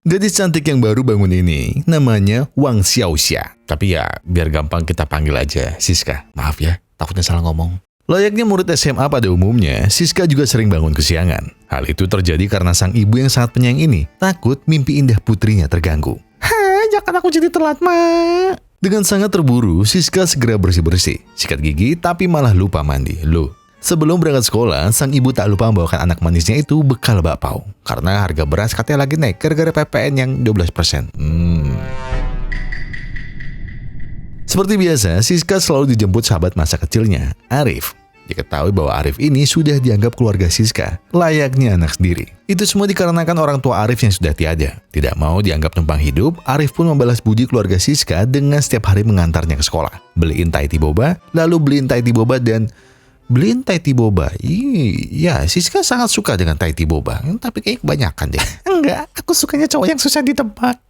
Gadis cantik yang baru bangun ini namanya Wang Xiaoxia. Tapi ya biar gampang kita panggil aja Siska. Maaf ya, takutnya salah ngomong. Layaknya murid SMA pada umumnya, Siska juga sering bangun kesiangan. Hal itu terjadi karena sang ibu yang sangat penyayang ini takut mimpi indah putrinya terganggu. Jangan aku jadi telat, Ma. Dengan sangat terburu, Siska segera bersih-bersih, sikat gigi, tapi malah lupa mandi. Loh, sebelum berangkat sekolah, sang ibu tak lupa membawakan anak manisnya itu bekal bakpao. Karena harga beras katanya lagi naik gara-gara PPN yang 12%. Seperti biasa, Siska selalu dijemput sahabat masa kecilnya, Arif. Diketahui bahwa Arif ini sudah dianggap keluarga Siska, layaknya anak sendiri. Itu semua dikarenakan orang tua Arif yang sudah tiada. Tidak mau dianggap numpang hidup, Arif pun membalas budi keluarga Siska dengan setiap hari mengantarnya ke sekolah. Beliin Thai boba, lalu beliin Thai boba dan beliin Thai boba. Iya, Siska sangat suka dengan Thai boba, tapi kayaknya kebanyakan deh. Enggak, aku sukanya cowok yang susah ditebak.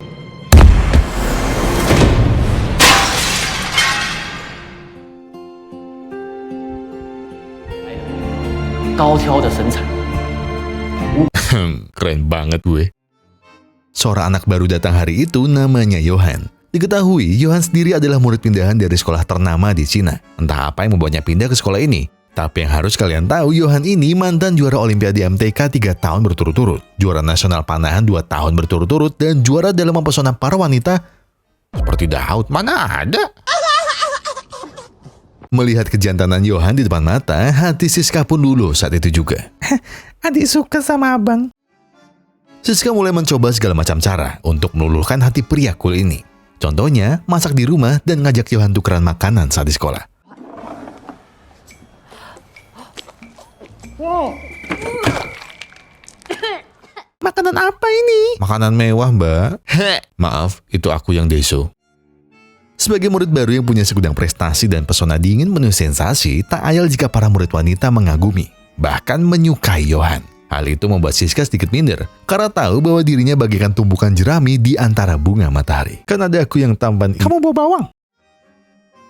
Keren banget gue. Seorang anak baru datang hari itu namanya Johan. Diketahui Johan sendiri adalah murid pindahan dari sekolah ternama di Cina. Entah apa yang membuatnya pindah ke sekolah ini. Tapi yang harus kalian tahu, Johan ini mantan juara Olimpiade MTK 3 tahun berturut-turut, juara nasional panahan 2 tahun berturut-turut, dan juara dalam mempesona para wanita. Seperti Daud, mana ada? Melihat kejantanan Johan di depan mata, hati Siska pun luluh saat itu juga. Adik suka sama abang. Siska mulai mencoba segala macam cara untuk meluluhkan hati pria cool ini. Contohnya, masak di rumah dan ngajak Johan tukeran makanan saat di sekolah. Makanan apa ini? Makanan mewah, Mbak. Maaf, itu aku yang deso. Sebagai murid baru yang punya segudang prestasi dan pesona dingin penuh sensasi, tak ayal jika para murid wanita mengagumi, bahkan menyukai Johan. Hal itu membuat Siska sedikit minder, karena tahu bahwa dirinya bagaikan tumbukan jerami di antara bunga matahari. Kan ada aku yang tampan. Kamu bawa bawang?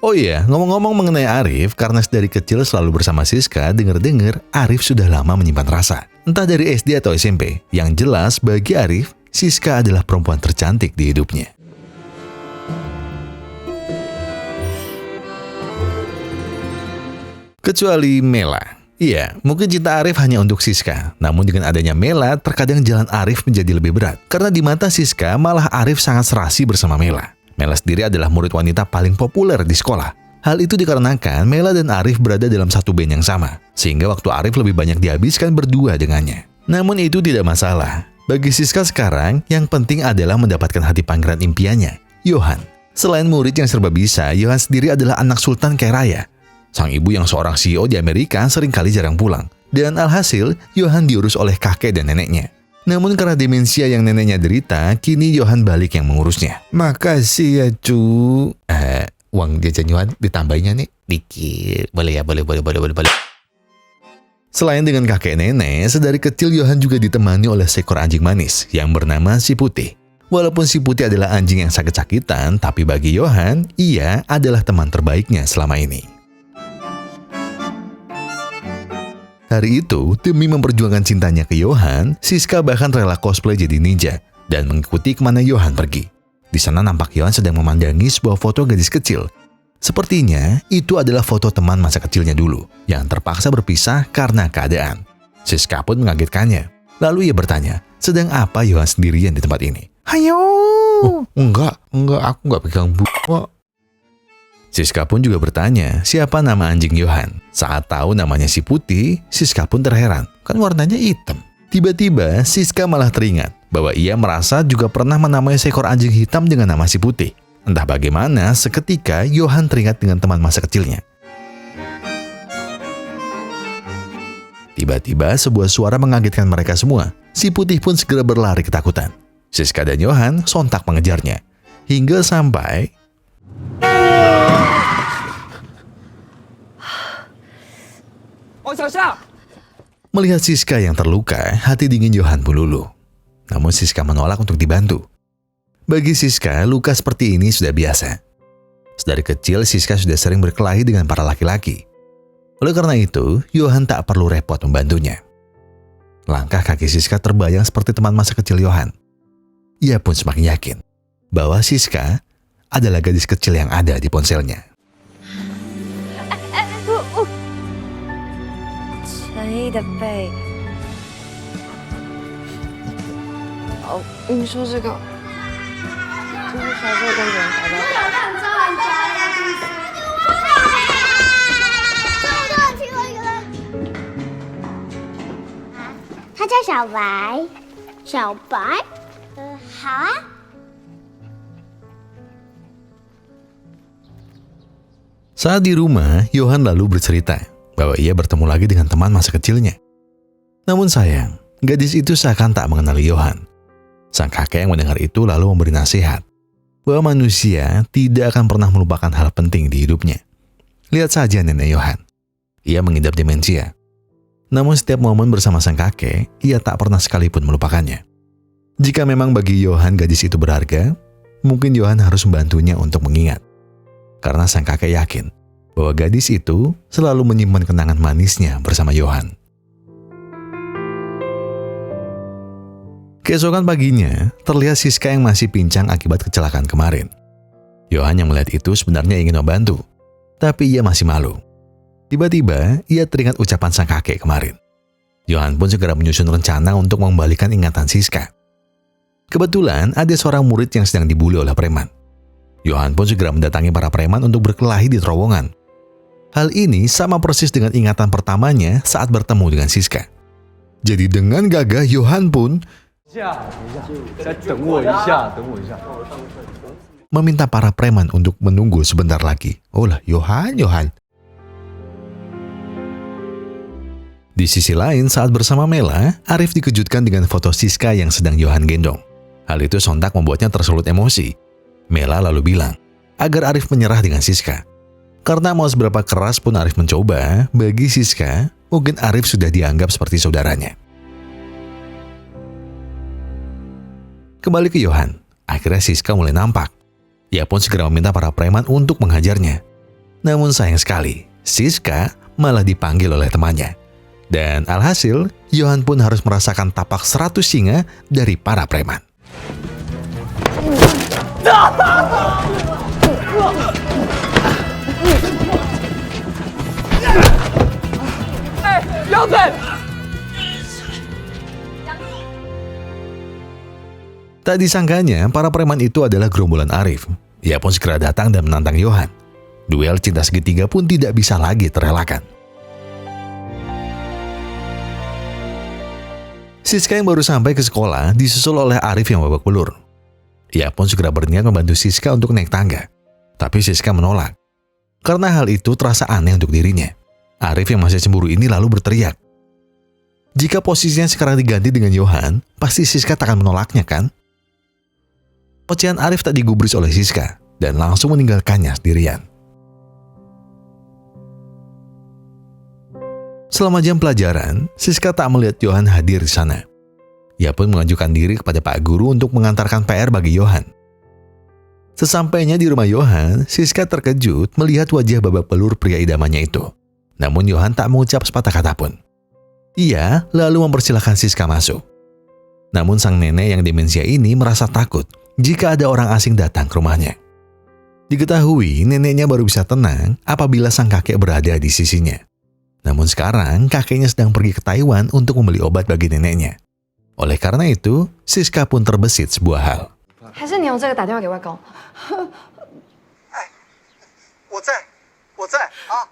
Oh iya, ngomong-ngomong mengenai Arif, karena dari kecil selalu bersama Siska, dengar-dengar Arif sudah lama menyimpan rasa. Entah dari SD atau SMP, yang jelas bagi Arif, Siska adalah perempuan tercantik di hidupnya. Kecuali Mela. Iya, mungkin cinta Arif hanya untuk Siska. Namun dengan adanya Mela, terkadang jalan Arif menjadi lebih berat. Karena di mata Siska, malah Arif sangat serasi bersama Mela. Mela sendiri adalah murid wanita paling populer di sekolah. Hal itu dikarenakan Mela dan Arif berada dalam satu band yang sama. Sehingga waktu Arif lebih banyak dihabiskan berdua dengannya. Namun itu tidak masalah. Bagi Siska sekarang, yang penting adalah mendapatkan hati pangeran impiannya, Johan. Selain murid yang serba bisa, Johan sendiri adalah anak sultan kaya raya. Sang ibu yang seorang CEO di Amerika seringkali jarang pulang. Dan alhasil, Johan diurus oleh kakek dan neneknya. Namun karena demensia yang neneknya derita, kini Johan balik yang mengurusnya. Makasih ya, cu. Uang jajan Johan ditambahinnya nih. Dikit. Boleh ya, boleh. Selain dengan kakek nenek, sedari kecil Johan juga ditemani oleh seekor anjing manis yang bernama si Putih. Walaupun si Putih adalah anjing yang sakit-sakitan, tapi bagi Johan, ia adalah teman terbaiknya selama ini. Hari itu, demi memperjuangkan cintanya ke Johan, Siska bahkan rela cosplay jadi ninja dan mengikuti kemana Johan pergi. Di sana nampak Johan sedang memandangi sebuah foto gadis kecil. Sepertinya itu adalah foto teman masa kecilnya dulu yang terpaksa berpisah karena keadaan. Siska pun mengagetkannya. Lalu ia bertanya, sedang apa Johan sendirian di tempat ini? Hayo! Enggak, aku enggak pegang buku. Siska pun juga bertanya, siapa nama anjing Johan? Saat tahu namanya si Putih, Siska pun terheran, kan warnanya hitam. Tiba-tiba, Siska malah teringat bahwa ia merasa juga pernah menamai seekor anjing hitam dengan nama si Putih. Entah bagaimana, seketika Johan teringat dengan teman masa kecilnya. Tiba-tiba, sebuah suara mengagetkan mereka semua. Si Putih pun segera berlari ketakutan. Siska dan Johan sontak mengejarnya. Hingga sampai... Melihat Siska yang terluka, hati dingin Johan pun luluh. Namun Siska menolak untuk dibantu. Bagi Siska, luka seperti ini sudah biasa. Sedari kecil, Siska sudah sering berkelahi dengan para laki-laki. Oleh karena itu, Johan tak perlu repot membantunya. Langkah kaki Siska terbayang seperti teman masa kecil Johan. ia pun semakin yakin bahwa Siska adalah gadis kecil yang ada di ponselnya. 陈毅的背。哦，你说这个，就是小时候跟别人打架。他叫小白，小白，好啊。Saat di rumah, Johan lalu bercerita bahwa ia bertemu lagi dengan teman masa kecilnya. Namun sayang, gadis itu seakan tak mengenali Johan. Sang kakek yang mendengar itu lalu memberi nasihat bahwa manusia tidak akan pernah melupakan hal penting di hidupnya. Lihat saja nenek Johan. Ia mengidap demensia. Namun setiap momen bersama sang kakek, ia tak pernah sekalipun melupakannya. Jika memang bagi Johan gadis itu berharga, mungkin Johan harus membantunya untuk mengingat. Karena sang kakek yakin bahwa gadis itu selalu menyimpan kenangan manisnya bersama Johan. Keesokan paginya, terlihat Siska yang masih pincang akibat kecelakaan kemarin. Johan yang melihat itu sebenarnya ingin membantu, tapi ia masih malu. Tiba-tiba, ia teringat ucapan sang kakek kemarin. Johan pun segera menyusun rencana untuk mengembalikan ingatan Siska. Kebetulan, ada seorang murid yang sedang dibuli oleh preman. Johan pun segera mendatangi para preman untuk berkelahi di terowongan. Hal ini sama persis dengan ingatan pertamanya saat bertemu dengan Siska. Jadi dengan gagah, Johan pun meminta para preman untuk menunggu sebentar lagi. Oh lah, Johan. Di sisi lain, saat bersama Mela, Arif dikejutkan dengan foto Siska yang sedang Johan gendong. Hal itu sontak membuatnya tersulut emosi. Mela lalu bilang agar Arif menyerah dengan Siska. Karena mau seberapa keras pun Arif mencoba, bagi Siska, mungkin Arif sudah dianggap seperti saudaranya. Kembali ke Johan, akhirnya Siska mulai nampak. Ia pun segera meminta para preman untuk menghajarnya. Namun sayang sekali, Siska malah dipanggil oleh temannya. Dan alhasil, Johan pun harus merasakan tapak 100 singa dari para preman. Tak disangkanya, para preman itu adalah gerombolan Arif. Ia pun segera datang dan menantang Johan. Duel cinta segitiga pun tidak bisa lagi terelakkan. Siska yang baru sampai ke sekolah disusul oleh Arif yang babak belur. Ia pun segera berniat membantu Siska untuk naik tangga. Tapi Siska menolak. Karena hal itu terasa aneh untuk dirinya. Arif yang masih cemburu ini lalu berteriak. Jika posisinya sekarang diganti dengan Johan, pasti Siska tak akan menolaknya kan? Ocehan Arif tak digubris oleh Siska dan langsung meninggalkannya sendirian. Selama jam pelajaran, Siska tak melihat Johan hadir di sana. Ia pun mengajukan diri kepada Pak Guru untuk mengantarkan PR bagi Johan. Sesampainya di rumah Johan, Siska terkejut melihat wajah babak belur pria idamannya itu. Namun Johan tak mengucap sepatah kata pun. Ia lalu mempersilahkan Siska masuk. Namun sang nenek yang demensia ini merasa takut jika ada orang asing datang ke rumahnya. Diketahui neneknya baru bisa tenang apabila sang kakek berada di sisinya. Namun sekarang kakeknya sedang pergi ke Taiwan untuk membeli obat bagi neneknya. Oleh karena itu, Siska pun terbesit sebuah hal. 还是你用这个打电话给外公？哎，我在啊。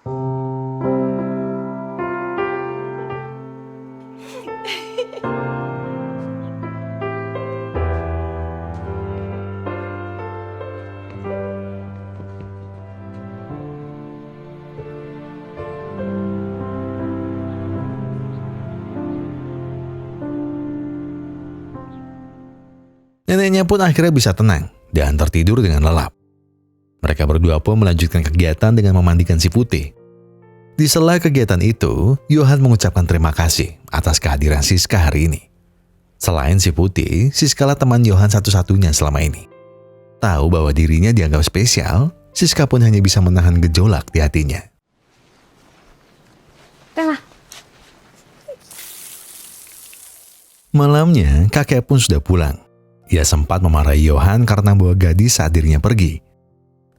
Neneknya pun akhirnya bisa tenang dan tertidur dengan lelap. Mereka berdua pun melanjutkan kegiatan dengan memandikan si putih. Di sela kegiatan itu, Johan mengucapkan terima kasih atas kehadiran Siska hari ini. Selain si putih, Siska lah teman Johan satu-satunya selama ini. Tahu bahwa dirinya dianggap spesial, Siska pun hanya bisa menahan gejolak di hatinya. Malamnya, kakek pun sudah pulang. Ia sempat memarahi Johan karena bawa gadis saat dirinya pergi.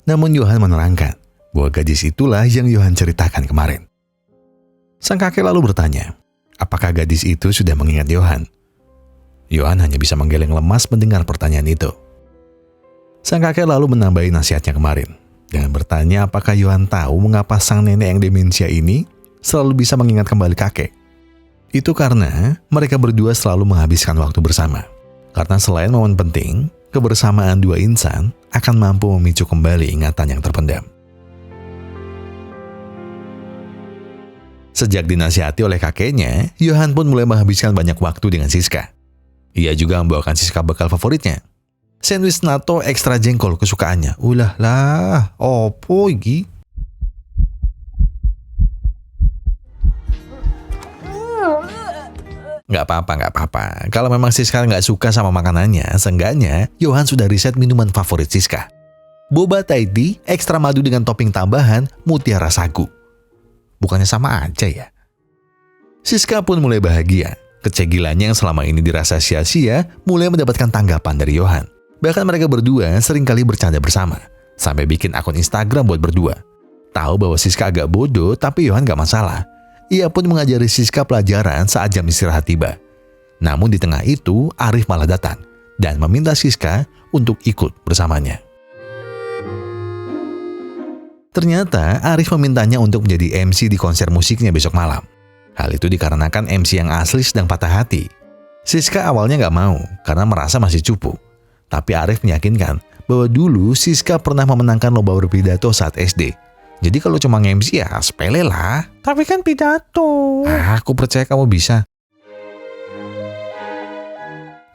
Namun Johan menerangkan bahwa gadis itulah yang Johan ceritakan kemarin. Sang kakek lalu bertanya, apakah gadis itu sudah mengingat Johan? Johan hanya bisa menggeleng lemas mendengar pertanyaan itu. Sang kakek lalu menambahi nasihatnya kemarin dengan bertanya apakah Johan tahu mengapa sang nenek yang demensia ini selalu bisa mengingat kembali kakek. Itu karena mereka berdua selalu menghabiskan waktu bersama. Karena selain momen penting, kebersamaan dua insan akan mampu memicu kembali ingatan yang terpendam. Sejak dinasihati oleh kakeknya, Johan pun mulai menghabiskan banyak waktu dengan Siska. Ia juga membawakan Siska bekal favoritnya, sandwich natto ekstra jengkol kesukaannya. Ulah lah, opo iki? Gak apa-apa. Kalau memang Siska gak suka sama makanannya, seenggaknya Johan sudah riset minuman favorit Siska. Boba Thai tea, ekstra madu dengan topping tambahan mutiara sagu. Bukannya sama aja ya? Siska pun mulai bahagia. Kecegilannya yang selama ini dirasa sia-sia mulai mendapatkan tanggapan dari Johan. Bahkan mereka berdua seringkali bercanda bersama, sampai bikin akun Instagram buat berdua. Tahu bahwa Siska agak bodoh, tapi Johan gak masalah. Ia pun mengajari Siska pelajaran saat jam istirahat tiba. Namun di tengah itu, Arif malah datang dan meminta Siska untuk ikut bersamanya. Ternyata Arif memintanya untuk menjadi MC di konser musiknya besok malam. Hal itu dikarenakan MC yang asli sedang patah hati. Siska awalnya gak mau karena merasa masih cupu. Tapi Arif meyakinkan bahwa dulu Siska pernah memenangkan lomba berpidato saat SD. Jadi kalau cuma nge-MC ya sepele lah. Tapi kan pidato. Aku percaya kamu bisa.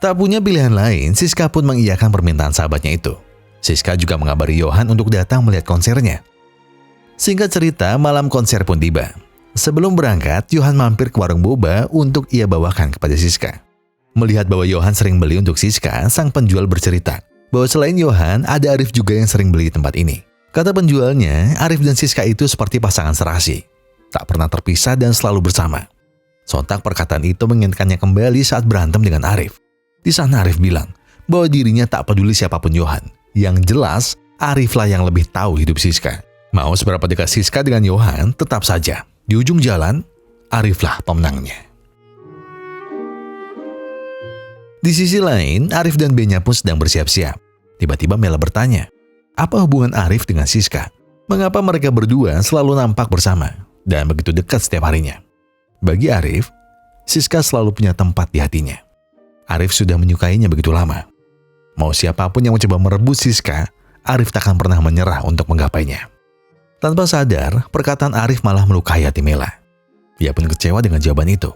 Tak punya pilihan lain, Siska pun mengiyakan permintaan sahabatnya itu. Siska juga mengabari Johan untuk datang melihat konsernya. Singkat cerita, malam konser pun tiba. Sebelum berangkat, Johan mampir ke warung boba untuk ia bawakan kepada Siska. Melihat bahwa Johan sering beli untuk Siska, sang penjual bercerita bahwa selain Johan, ada Arif juga yang sering beli di tempat ini. Kata penjualnya, Arif dan Siska itu seperti pasangan serasi. Tak pernah terpisah dan selalu bersama. Sontak perkataan itu mengingatkannya kembali saat berantem dengan Arif. Di sana Arif bilang bahwa dirinya tak peduli siapapun Johan. Yang jelas, Ariflah yang lebih tahu hidup Siska. Mau seberapa dekat Siska dengan Johan, tetap saja. Di ujung jalan, Ariflah pemenangnya. Di sisi lain, Arif dan Benya pun sedang bersiap-siap. Tiba-tiba Mela bertanya, apa hubungan Arif dengan Siska? Mengapa mereka berdua selalu nampak bersama dan begitu dekat setiap harinya? Bagi Arif, Siska selalu punya tempat di hatinya. Arif sudah menyukainya begitu lama. Mau siapapun yang mencoba merebut Siska, Arif takkan pernah menyerah untuk menggapainya. Tanpa sadar, perkataan Arif malah melukai hati Mela. Ia pun kecewa dengan jawaban itu.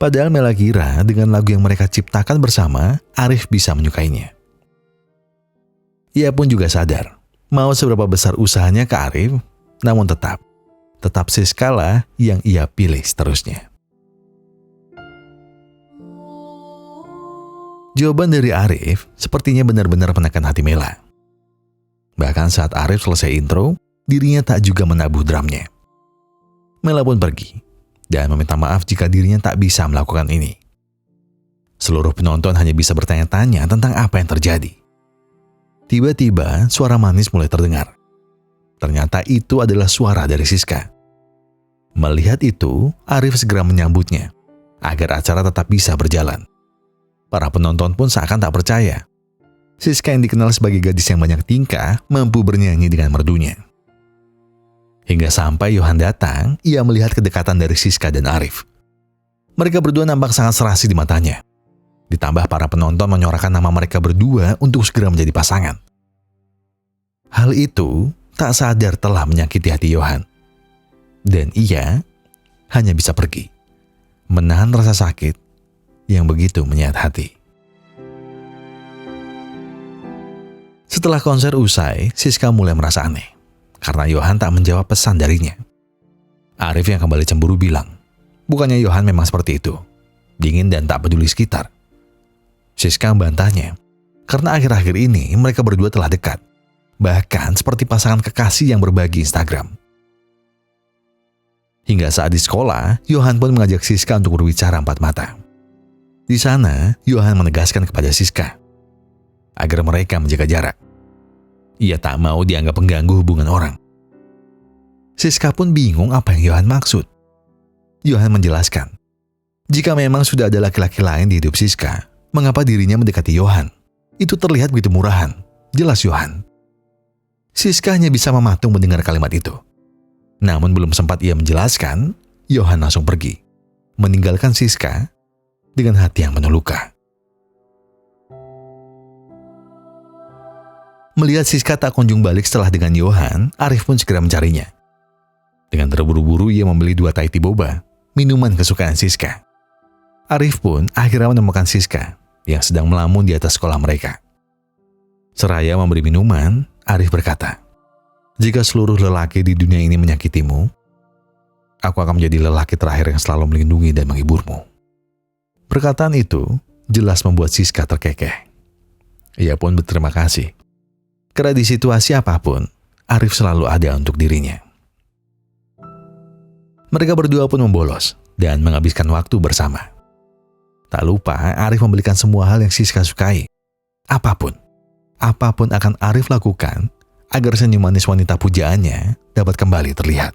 Padahal Mela kira dengan lagu yang mereka ciptakan bersama, Arif bisa menyukainya. Ia pun juga sadar, mau seberapa besar usahanya ke Arif, namun tetap Siska lah yang ia pilih seterusnya. Jawaban dari Arif sepertinya benar-benar menekan hati Mela. Bahkan saat Arif selesai intro, dirinya tak juga menabuh drumnya. Mela pun pergi dan meminta maaf jika dirinya tak bisa melakukan ini. Seluruh penonton hanya bisa bertanya-tanya tentang apa yang terjadi. Tiba-tiba suara manis mulai terdengar. Ternyata itu adalah suara dari Siska. Melihat itu, Arif segera menyambutnya agar acara tetap bisa berjalan. Para penonton pun seakan tak percaya. Siska yang dikenal sebagai gadis yang banyak tingkah mampu bernyanyi dengan merdunya. Hingga sampai Johan datang, ia melihat kedekatan dari Siska dan Arif. Mereka berdua nampak sangat serasi di matanya. Ditambah para penonton menyorakan nama mereka berdua untuk segera menjadi pasangan. Hal itu tak sadar telah menyakiti hati Johan. Dan ia hanya bisa pergi, menahan rasa sakit yang begitu menyayat hati. Setelah konser usai, Siska mulai merasa aneh karena Johan tak menjawab pesan darinya. Arif yang kembali cemburu bilang, bukannya Johan memang seperti itu, dingin dan tak peduli sekitar. Siska membantahnya, karena akhir-akhir ini mereka berdua telah dekat, bahkan seperti pasangan kekasih yang berbagi Instagram. Hingga saat di sekolah, Johan pun mengajak Siska untuk berbicara empat mata. Di sana, Johan menegaskan kepada Siska agar mereka menjaga jarak. Ia tak mau dianggap pengganggu hubungan orang. Siska pun bingung apa yang Johan maksud. Johan menjelaskan, jika memang sudah ada laki-laki lain di hidup Siska, mengapa dirinya mendekati Johan? Itu terlihat begitu murahan, jelas Johan. Siska hanya bisa mematung mendengar kalimat itu. Namun belum sempat ia menjelaskan, Johan langsung pergi, meninggalkan Siska dengan hati yang penuh luka. Melihat Siska tak kunjung balik setelah dengan Johan, Arif pun segera mencarinya. Dengan terburu-buru ia membeli 2 Thai tea boba, minuman kesukaan Siska. Arif pun akhirnya menemukan Siska yang sedang melamun di atas sekolah mereka. Seraya memberi minuman, Arif berkata, "Jika seluruh lelaki di dunia ini menyakitimu, aku akan menjadi lelaki terakhir yang selalu melindungi dan menghiburmu." Perkataan itu jelas membuat Siska terkekeh. Ia pun berterima kasih. Karena di situasi apapun, Arif selalu ada untuk dirinya. Mereka berdua pun membolos dan menghabiskan waktu bersama. Tak lupa, Arif membelikan semua hal yang Siska sukai. Apapun akan Arif lakukan agar senyum manis wanita pujaannya dapat kembali terlihat.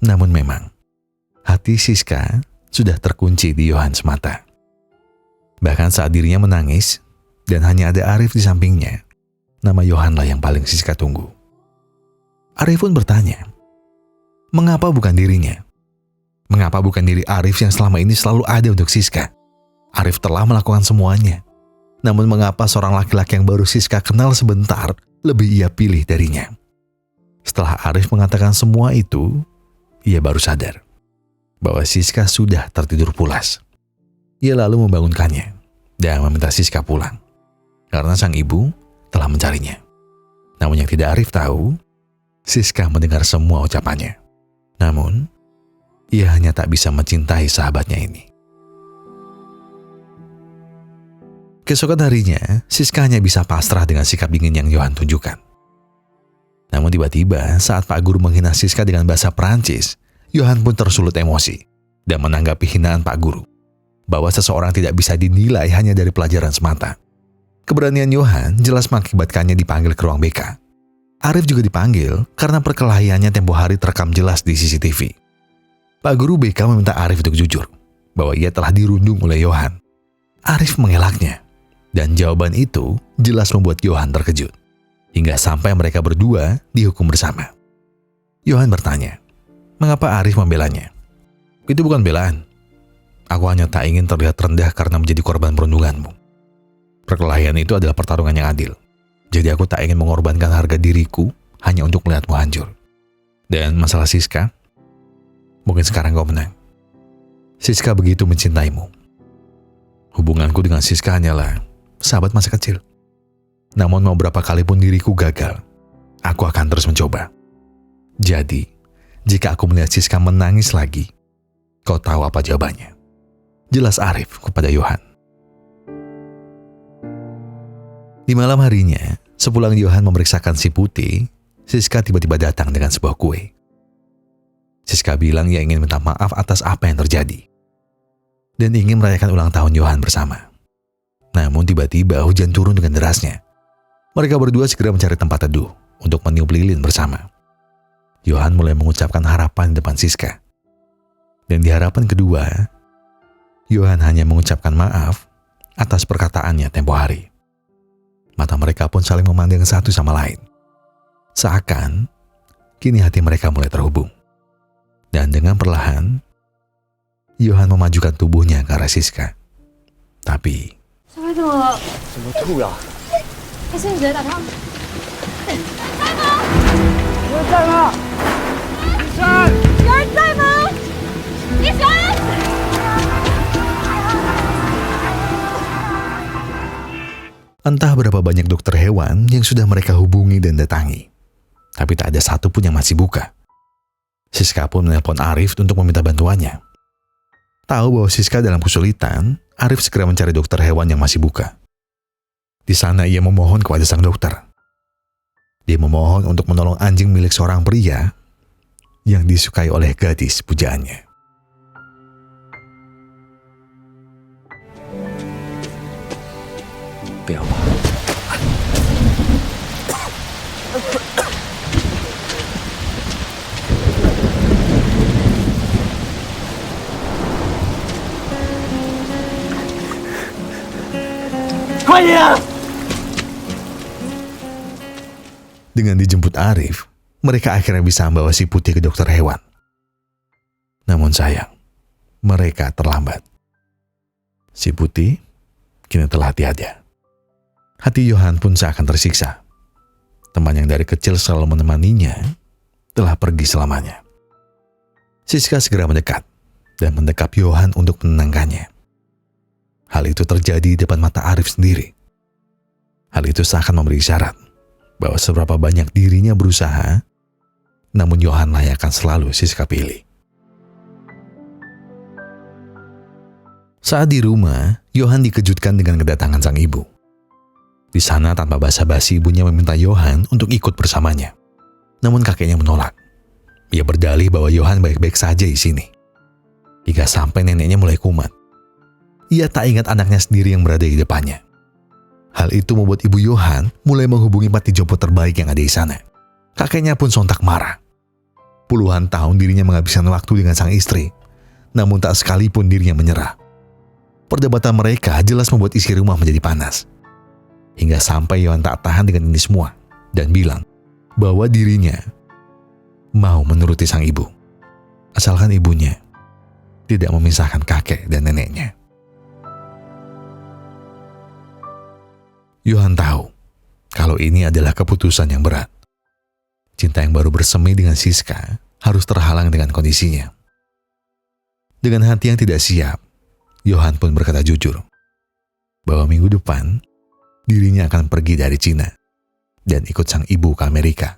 Namun memang, hati Siska sudah terkunci di Johan semata. Bahkan saat dirinya menangis dan hanya ada Arif di sampingnya, nama Johanlah yang paling Siska tunggu. Arif pun bertanya, mengapa bukan dirinya? Mengapa bukan diri Arif yang selama ini selalu ada untuk Siska? Arif telah melakukan semuanya. Namun mengapa seorang laki-laki yang baru Siska kenal sebentar lebih ia pilih darinya? Setelah Arif mengatakan semua itu, ia baru sadar bahwa Siska sudah tertidur pulas. Ia lalu membangunkannya dan meminta Siska pulang karena sang ibu telah mencarinya. Namun yang tidak Arif tahu, Siska mendengar semua ucapannya. Namun, ia hanya tak bisa mencintai sahabatnya ini. Keesokan harinya, Siska hanya bisa pasrah dengan sikap dingin yang Johan tunjukkan. Namun tiba-tiba saat Pak Guru menghina Siska dengan bahasa Perancis, Johan pun tersulut emosi dan menanggapi hinaan Pak Guru, bahwa seseorang tidak bisa dinilai hanya dari pelajaran semata. Keberanian Johan jelas mengakibatkannya dipanggil ke ruang BK. Arif juga dipanggil karena perkelahiannya tempo hari terekam jelas di CCTV. Pak Guru BK meminta Arif untuk jujur bahwa ia telah dirundung oleh Johan. Arif mengelaknya, dan jawaban itu jelas membuat Johan terkejut, hingga sampai mereka berdua dihukum bersama. Johan bertanya, mengapa Arif membelanya? Itu bukan belaan. Aku hanya tak ingin terlihat rendah karena menjadi korban perundunganmu. Perkelahian itu adalah pertarungan yang adil. Jadi aku tak ingin mengorbankan harga diriku hanya untuk melihatmu hancur. Dan masalah Siska, mungkin sekarang kau menang. Siska begitu mencintaimu. Hubunganku dengan Siska hanyalah sahabat masa kecil. Namun mau berapa kali pun diriku gagal, aku akan terus mencoba. Jadi, jika aku melihat Siska menangis lagi, kau tahu apa jawabannya. Jelas Arif kepada Johan. Di malam harinya, sepulang Johan memeriksakan si putih, Siska tiba-tiba datang dengan sebuah kue. Siska bilang ia ingin minta maaf atas apa yang terjadi dan ingin merayakan ulang tahun Johan bersama. Namun tiba-tiba hujan turun dengan derasnya. Mereka berdua segera mencari tempat teduh untuk meniup lilin bersama. Johan mulai mengucapkan harapan di depan Siska. Dan di harapan kedua, Johan hanya mengucapkan maaf atas perkataannya tempo hari. Mata mereka pun saling memandang satu sama lain. Seakan kini hati mereka mulai terhubung. Dan dengan perlahan, Johan memajukan tubuhnya ke arah Siska. Tapi, 怎么吐了？entah berapa banyak dokter hewan yang sudah mereka hubungi dan datangi, tapi tak ada satu pun yang masih buka. Siska pun menelpon Arif untuk meminta bantuannya. Tahu bahwa Siska dalam kesulitan, Arif segera mencari dokter hewan yang masih buka. Di sana ia memohon kepada sang dokter. Dia memohon untuk menolong anjing milik seorang pria yang disukai oleh gadis pujaannya. 快点啊！ Dengan dijemput Arif, mereka akhirnya bisa membawa si Putih ke dokter hewan. Namun sayang, mereka terlambat. Si Putih kini telah tiada. Hati Johan pun seakan tersiksa. Teman yang dari kecil selalu menemaninya telah pergi selamanya. Siska segera mendekat dan mendekap Johan untuk menenangkannya. Hal itu terjadi di depan mata Arif sendiri. Hal itu seakan memberi isyarat bahwa seberapa banyak dirinya berusaha, namun Johan lah yang akan selalu Siska pilih. Saat di rumah, Johan dikejutkan dengan kedatangan sang ibu. Di sana tanpa basa-basi ibunya meminta Johan untuk ikut bersamanya. Namun kakeknya menolak. Ia berdalih bahwa Johan baik-baik saja di sini. Hingga sampai neneknya mulai kumat. Ia tak ingat anaknya sendiri yang berada di depannya. Hal itu membuat ibu Johan mulai menghubungi panti jompo terbaik yang ada di sana. Kakeknya pun sontak marah. Puluhan tahun dirinya menghabiskan waktu dengan sang istri, namun tak sekalipun dirinya menyerah. Perdebatan mereka jelas membuat isi rumah menjadi panas. Hingga sampai Johan tak tahan dengan ini semua dan bilang bahwa dirinya mau menuruti sang ibu, asalkan ibunya tidak memisahkan kakek dan neneknya. Johan tahu kalau ini adalah keputusan yang berat. Cinta yang baru bersemi dengan Siska harus terhalang dengan kondisinya. Dengan hati yang tidak siap, Johan pun berkata jujur bahwa minggu depan dirinya akan pergi dari Cina dan ikut sang ibu ke Amerika.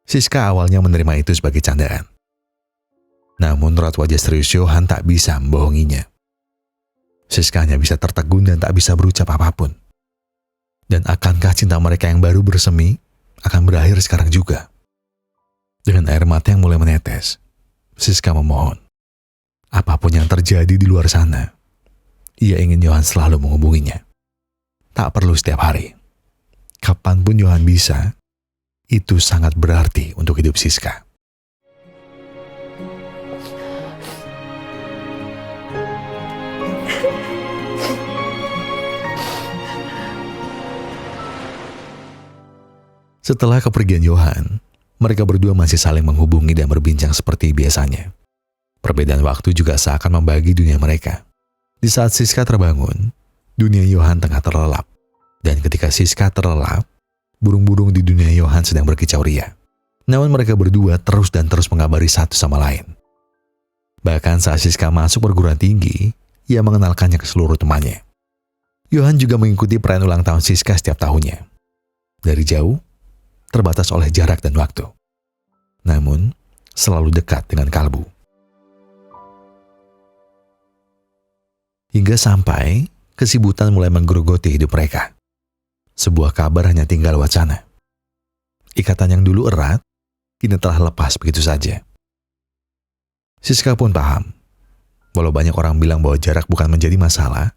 Siska awalnya menerima itu sebagai candaan. Namun raut wajah serius Johan tak bisa membohonginya. Siska hanya bisa tertegun dan tak bisa berucap apapun. Dan akankah cinta mereka yang baru bersemi akan berakhir sekarang juga? Dengan air mata yang mulai menetes, Siska memohon, apapun yang terjadi di luar sana, ia ingin Johan selalu menghubunginya. Tak perlu setiap hari. Kapanpun Johan bisa, itu sangat berarti untuk hidup Siska. Setelah kepergian Johan, mereka berdua masih saling menghubungi dan berbincang seperti biasanya. Perbedaan waktu juga seakan membagi dunia mereka. Di saat Siska terbangun, dunia Johan tengah terlelap. Dan ketika Siska terlelap, burung-burung di dunia Johan sedang berkicau ria. Namun mereka berdua terus dan terus mengabari satu sama lain. Bahkan saat Siska masuk perguruan tinggi, ia mengenalkannya ke seluruh temannya. Johan juga mengikuti perayaan ulang tahun Siska setiap tahunnya. Dari jauh, terbatas oleh jarak dan waktu. Namun, selalu dekat dengan kalbu. Hingga sampai kesibutan mulai menggerogoti hidup mereka. Sebuah kabar hanya tinggal wacana. Ikatan yang dulu erat, kini telah lepas begitu saja. Siska pun paham, walau banyak orang bilang bahwa jarak bukan menjadi masalah,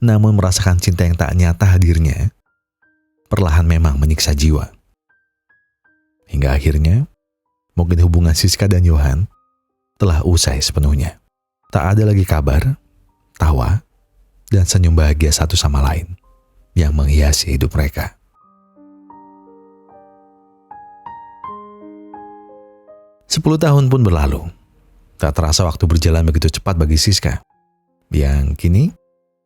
namun merasakan cinta yang tak nyata hadirnya, perlahan memang menyiksa jiwa. Hingga akhirnya, mungkin hubungan Siska dan Johan telah usai sepenuhnya. Tak ada lagi kabar, tawa, dan senyum bahagia satu sama lain yang menghiasi hidup mereka. Sepuluh tahun pun berlalu. Tak terasa waktu berjalan begitu cepat bagi Siska, yang kini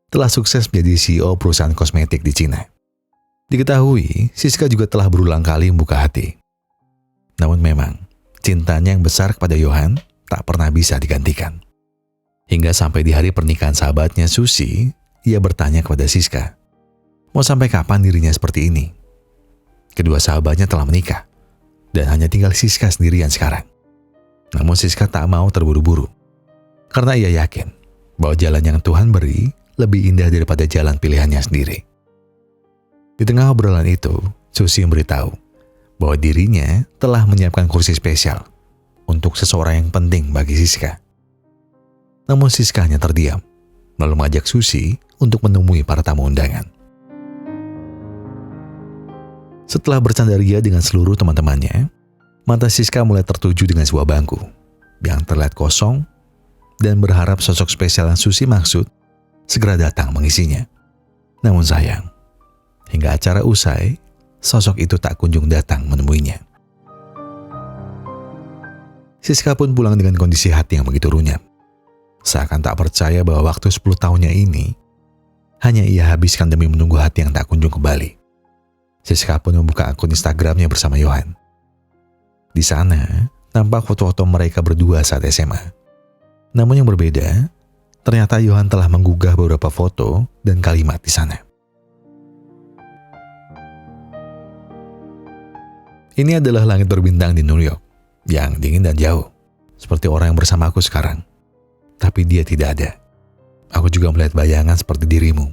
telah sukses menjadi CEO perusahaan kosmetik di Cina. Diketahui, Siska juga telah berulang kali membuka hati. Namun memang, cintanya yang besar kepada Johan tak pernah bisa digantikan. Hingga sampai di hari pernikahan sahabatnya Susi, ia bertanya kepada Siska, mau sampai kapan dirinya seperti ini? Kedua sahabatnya telah menikah, dan hanya tinggal Siska sendirian sekarang. Namun Siska tak mau terburu-buru, karena ia yakin bahwa jalan yang Tuhan beri lebih indah daripada jalan pilihannya sendiri. Di tengah obrolan itu, Susi memberitahu bahwa dirinya telah menyiapkan kursi spesial untuk seseorang yang penting bagi Siska. Namun Siska hanya terdiam, lalu mengajak Susi untuk menemui para tamu undangan. Setelah bercanda ria dengan seluruh teman-temannya, mata Siska mulai tertuju dengan sebuah bangku yang terlihat kosong dan berharap sosok spesial yang Susi maksud segera datang mengisinya. Namun sayang, hingga acara usai, sosok itu tak kunjung datang menemuinya. Siska pun pulang dengan kondisi hati yang begitu runyam. Seakan tak percaya bahwa waktu 10 tahunnya ini hanya ia habiskan demi menunggu hati yang tak kunjung kembali. Siska pun membuka akun Instagramnya bersama Johan. Di sana, nampak foto-foto mereka berdua saat SMA. Namun yang berbeda, ternyata Johan telah menggugah beberapa foto dan kalimat di sana. Ini adalah langit berbintang di New York, yang dingin dan jauh, seperti orang yang bersama aku sekarang. Tapi dia tidak ada. Aku juga melihat bayangan seperti dirimu.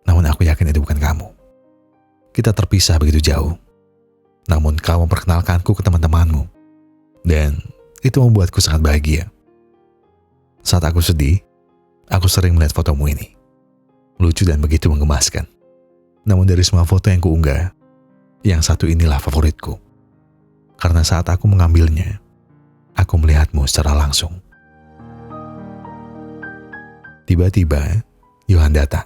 Namun aku yakin itu bukan kamu. Kita terpisah begitu jauh. Namun kau memperkenalkanku ke teman-temanmu. Dan itu membuatku sangat bahagia. Saat aku sedih, aku sering melihat fotomu ini. Lucu dan begitu menggemaskan. Namun dari semua foto yang kuunggah, yang satu inilah favoritku. Karena saat aku mengambilnya, aku melihatmu secara langsung. Tiba-tiba, Johan datang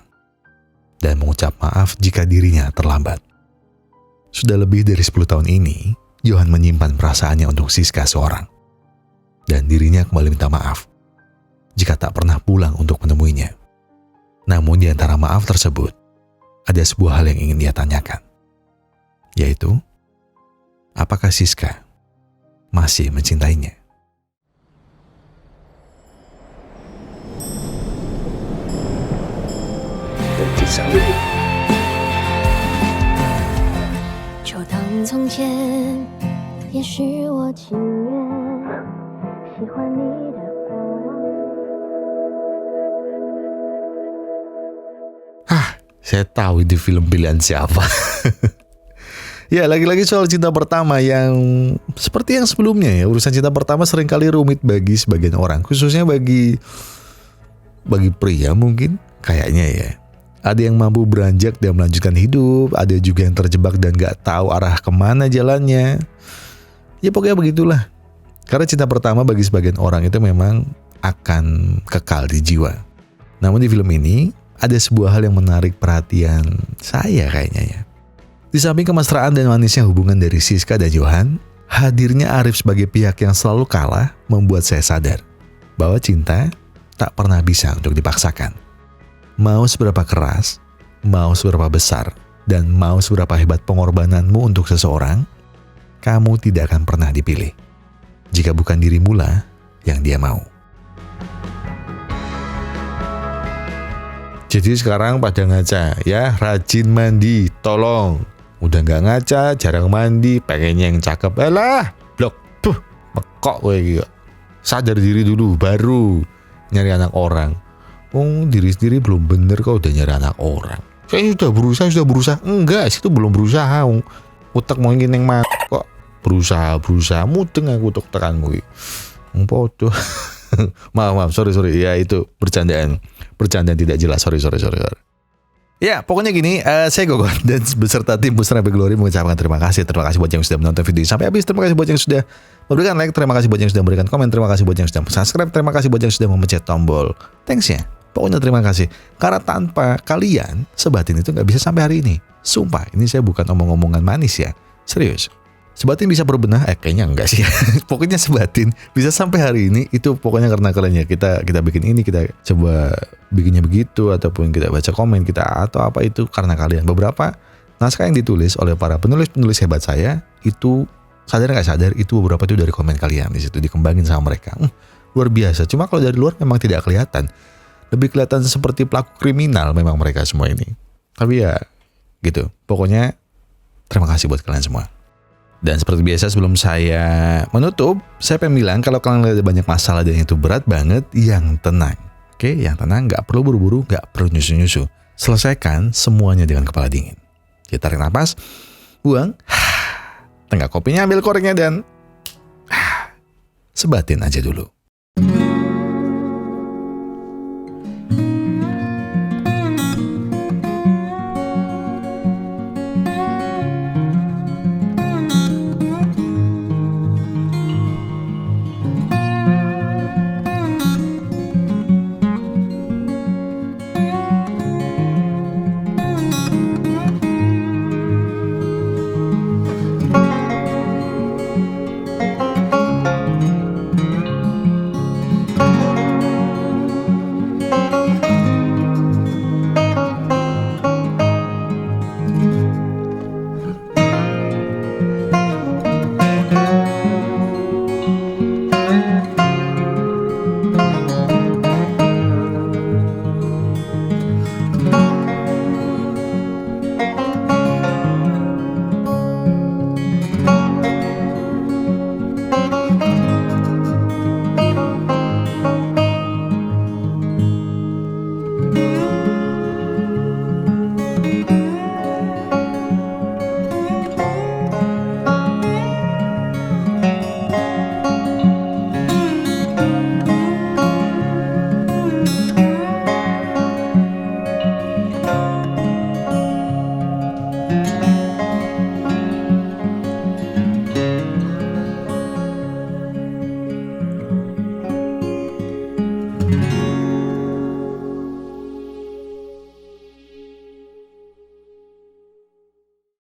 dan mengucap maaf jika dirinya terlambat. Sudah lebih dari 10 tahun ini, Johan menyimpan perasaannya untuk Siska seorang. Dan dirinya kembali minta maaf jika tak pernah pulang untuk menemuinya. Namun di antara maaf tersebut, ada sebuah hal yang ingin dia tanyakan. Yaitu, apakah Siska masih mencintainya?从前，也许我情愿喜欢你的过往。 Saya tahu itu film pilihan siapa. Ya, lagi-lagi soal cinta pertama yang seperti yang sebelumnya ya. Urusan cinta pertama seringkali rumit bagi sebagian orang, khususnya bagi pria mungkin, kayaknya ya. Ada yang mampu beranjak dan melanjutkan hidup, ada juga yang terjebak dan gak tahu arah kemana jalannya. Ya pokoknya begitulah. Karena cinta pertama bagi sebagian orang itu memang akan kekal di jiwa. Namun di film ini, ada sebuah hal yang menarik perhatian saya kayaknya ya. Di samping kemesraan dan manisnya hubungan dari Siska dan Johan, hadirnya Arif sebagai pihak yang selalu kalah membuat saya sadar bahwa cinta tak pernah bisa untuk dipaksakan. Mau seberapa keras, mau seberapa besar, dan mau seberapa hebat pengorbananmu untuk seseorang, kamu tidak akan pernah dipilih. Jika bukan dirimu lah yang dia mau. Jadi sekarang pada ngaca ya, rajin mandi, tolong. Udah gak ngaca, jarang mandi, pengennya yang cakep. Alah, blok, mekok gue gitu. Sadar diri dulu, baru nyari anak orang. Oh, diri sendiri belum bener kok udah nyari anak orang. Saya sudah berusaha. Enggak, situ belum berusaha. Utek mau ingin yang mat kok. Berusaha. Mudeng aku utek tekanmu. Podo. Maaf, sorry. Ya itu bercandaan tidak jelas. Sorry. Ya, pokoknya gini, saya Gogon dan beserta tim Pusra Glory mengucapkan terima kasih buat yang sudah menonton video sampai habis. Terima kasih buat yang sudah memberikan like, terima kasih buat yang sudah memberikan komen, terima kasih buat yang sudah subscribe, terima kasih buat yang sudah memencet tombol thanks ya. Pokoknya terima kasih. Karena tanpa kalian, Sebatin itu gak bisa sampai hari ini. Sumpah, ini saya bukan omong-omongan manis ya. Serius. Sebatin bisa berbenah, kayaknya enggak sih. Pokoknya Sebatin bisa sampai hari ini, itu pokoknya karena kalian ya. Kita bikin ini, kita coba bikinnya begitu, ataupun kita baca komen kita atau apa itu karena kalian. Beberapa naskah yang ditulis oleh para penulis hebat saya, itu sadar gak sadar, itu beberapa itu dari komen kalian. Di situ dikembangin sama mereka. Luar biasa. Cuma kalau dari luar memang tidak kelihatan. Lebih kelihatan seperti pelaku kriminal memang mereka semua ini. Tapi ya gitu. Pokoknya terima kasih buat kalian semua. Dan seperti biasa sebelum saya menutup, saya pengen bilang kalau kalian ada banyak masalah dan itu berat banget, yang tenang. Oke, yang tenang, gak perlu buru-buru, gak perlu nyusu-nyusu. Selesaikan semuanya dengan kepala dingin. Kita tarik nafas, buang, tenggak kopinya, ambil koreknya dan sebatin aja dulu.